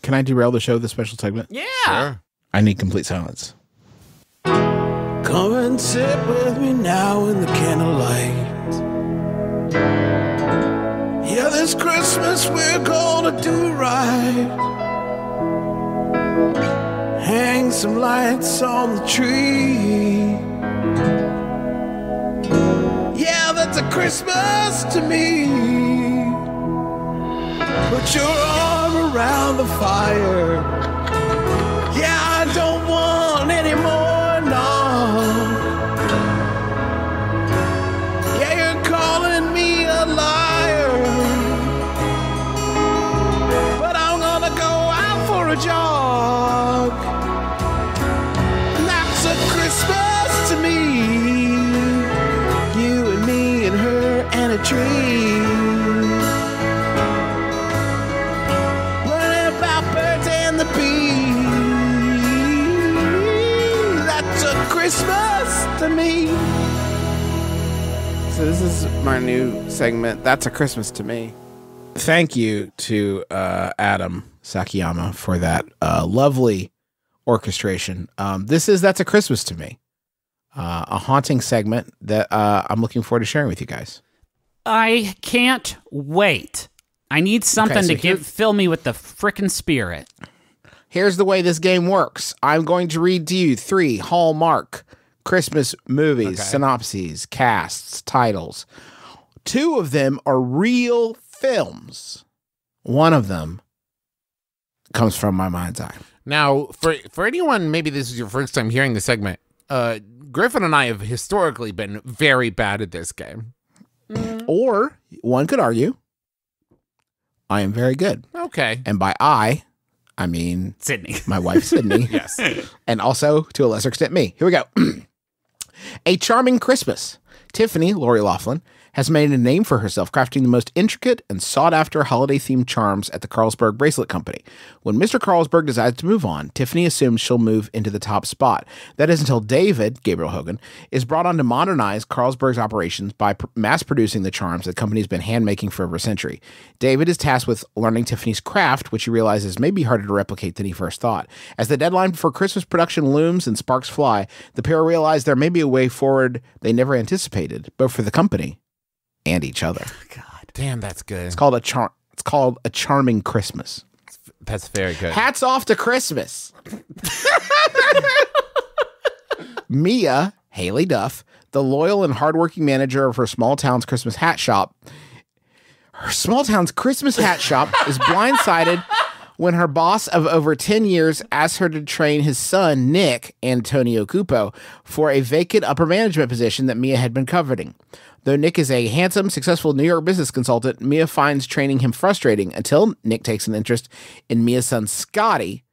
can I derail the show with a special segment? Yeah. Sure. I need complete silence. Come and sit with me now in the candlelight. Yeah, this Christmas we're gonna do right. Hang some lights on the tree. Yeah, that's a Christmas to me. Put your arm around the fire. Yeah, I don't want any more, no. Yeah, you're calling me a liar, but I'm gonna go out for a jog. And that's a Christmas to me. You and me and her and a tree. Learning about birds and the bees. That's a Christmas to me. So this is my new segment. That's a Christmas to me. Thank you to Adam Sakiyama for that lovely orchestration. That's a Christmas to me. A haunting segment that I'm looking forward to sharing with you guys. I can't wait. I need something to fill me with the frickin' spirit. Here's the way this game works. I'm going to read to you 3 Hallmark Christmas movies, synopses, casts, titles. 2 of them are real films. 1 of them comes from my mind's eye. Now, for anyone, maybe this is your first time hearing the segment, Griffin and I have historically been very bad at this game. Or, one could argue, I am very good. Okay. And by I mean Sydney. My wife, Sydney. Yes. And also, to a lesser extent, me. Here we go. A Charming Christmas. Tiffany, Lori Loughlin, has made a name for herself crafting the most intricate and sought-after holiday-themed charms at the Carlsberg Bracelet Company. When Mr. Carlsberg decides to move on, Tiffany assumes she'll move into the top spot. That is until David, Gabriel Hogan, is brought on to modernize Carlsberg's operations by mass-producing the charms the company's been hand-making for over a century. David is tasked with learning Tiffany's craft, which he realizes may be harder to replicate than he first thought. As the deadline for Christmas production looms and sparks fly, the pair realize there may be a way forward they never anticipated, both for the company and each other. God damn, that's good. It's called a Charming Christmas. That's very good. Hats off to Christmas. Mia Haley Duff, the loyal and hardworking manager of her small town's Christmas hat shop. Her small town's Christmas hat shop is blindsided when her boss of over 10 years asks her to train his son, Nick Antonio Cupo, for a vacant upper management position that Mia had been coveting. Though Nick is a handsome, successful New York business consultant, Mia finds training him frustrating until Nick takes an interest in Mia's son, Scotty,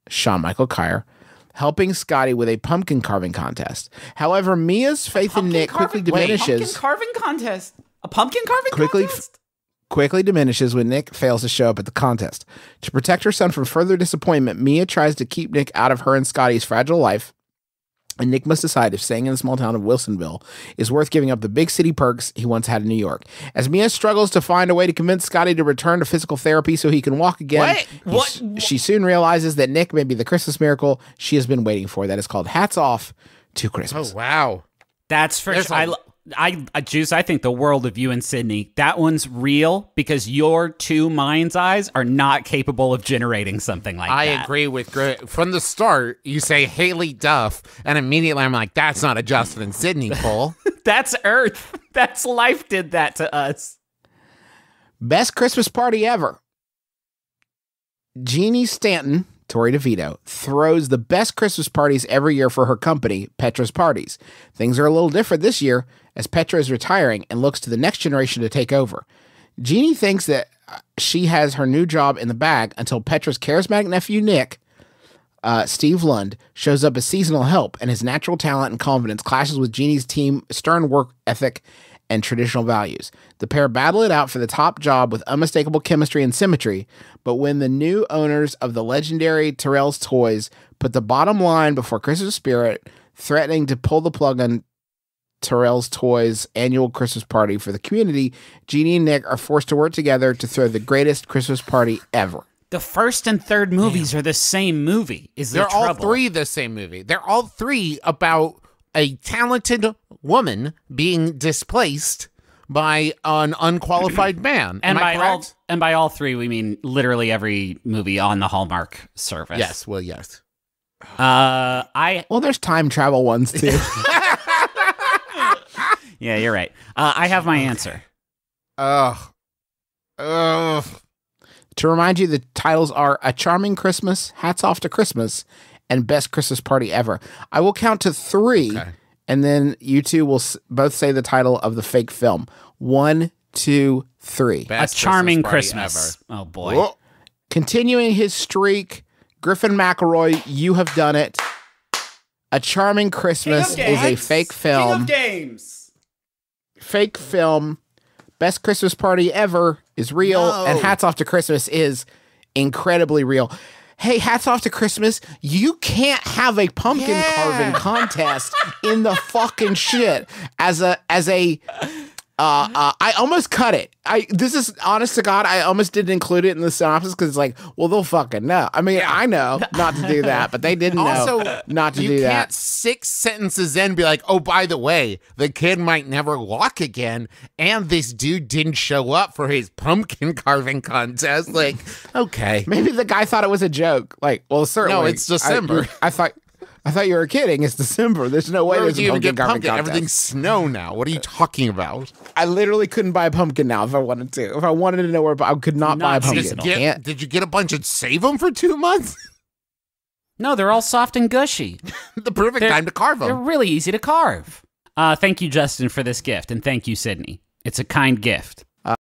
Sean Michael Kyer, helping Scotty with a pumpkin carving contest. However, Mia's faith in Nick quickly diminishes. Pumpkin carving contest? A pumpkin carving contest? Quickly diminishes when Nick fails to show up at the contest. To protect her son from further disappointment, Mia tries to keep Nick out of her and Scotty's fragile life, and Nick must decide if staying in the small town of Wilsonville is worth giving up the big city perks he once had in New York. As Mia struggles to find a way to convince Scotty to return to physical therapy so he can walk again, she soon realizes that Nick may be the Christmas miracle she has been waiting for. That is called Hats Off to Christmas. Oh, wow. That's for sure. Juice, I think the world of you and Sydney. That one's real because your 2 mind's eyes are not capable of generating something like that. I agree with from the start. You say Haley Duff, and immediately I'm like, that's not a Justin and Sydney poll. That's Earth. That's life did that to us. Best Christmas party ever. Jeannie Stanton, Tori DeVito, throws the best Christmas parties every year for her company, Petra's Parties. Things are a little different this year as Petra is retiring and looks to the next generation to take over. Jeannie thinks that she has her new job in the bag until Petra's charismatic nephew, Nick, Steve Lund, shows up as seasonal help, and his natural talent and confidence clashes with Jeannie's team's stern work ethic and traditional values. The pair battle it out for the top job with unmistakable chemistry and symmetry, but when the new owners of the legendary Terrell's Toys put the bottom line before Christmas spirit, threatening to pull the plug on Terrell's Toys' annual Christmas party for the community, Jeannie and Nick are forced to work together to throw the greatest Christmas party ever. The first and third movies are the same movie. They're all three the same movie. They're all three about a talented woman being displaced by an unqualified man. And correct? by all three, we mean literally every movie on the Hallmark service. Yes, well, yes. Well, there's time travel ones too. Yeah, you're right. I have my answer. To remind you, the titles are A Charming Christmas, Hats Off to Christmas, and Best Christmas Party Ever. I will count to 3, and then you two will both say the title of the fake film. 1, 2, 3. Best A Charming Christmas. Ever. Oh, boy. Whoa. Continuing his streak, Griffin McElroy, you have done it. A Charming Christmas is a fake film. King of Games. Fake film. Best Christmas Party Ever is real, and Hats Off to Christmas is incredibly real. Hey, Hats Off to Christmas, you can't have a pumpkin carving contest in the fucking shit. I almost cut it. This is honest to God, I almost didn't include it in the synopsis because it's like, well, they'll fucking know. I mean, I know not to do that, but they didn't know not to do that. You can't 6 sentences in be like, oh, by the way, the kid might never walk again, and this dude didn't show up for his pumpkin carving contest. Like, okay. Maybe the guy thought it was a joke. Like, well, certainly. No, it's December. I thought you were kidding. It's December. There's no way there's a pumpkin carving contest. Everything's snow now. What are you talking about? I literally couldn't buy a pumpkin now if I wanted to. If I wanted to know where, I could not buy a pumpkin. Did you get a bunch and save them for 2 months? No, they're all soft and gushy. The perfect time to carve them. They're really easy to carve. Thank you, Justin, for this gift, and thank you, Sydney. It's a kind gift.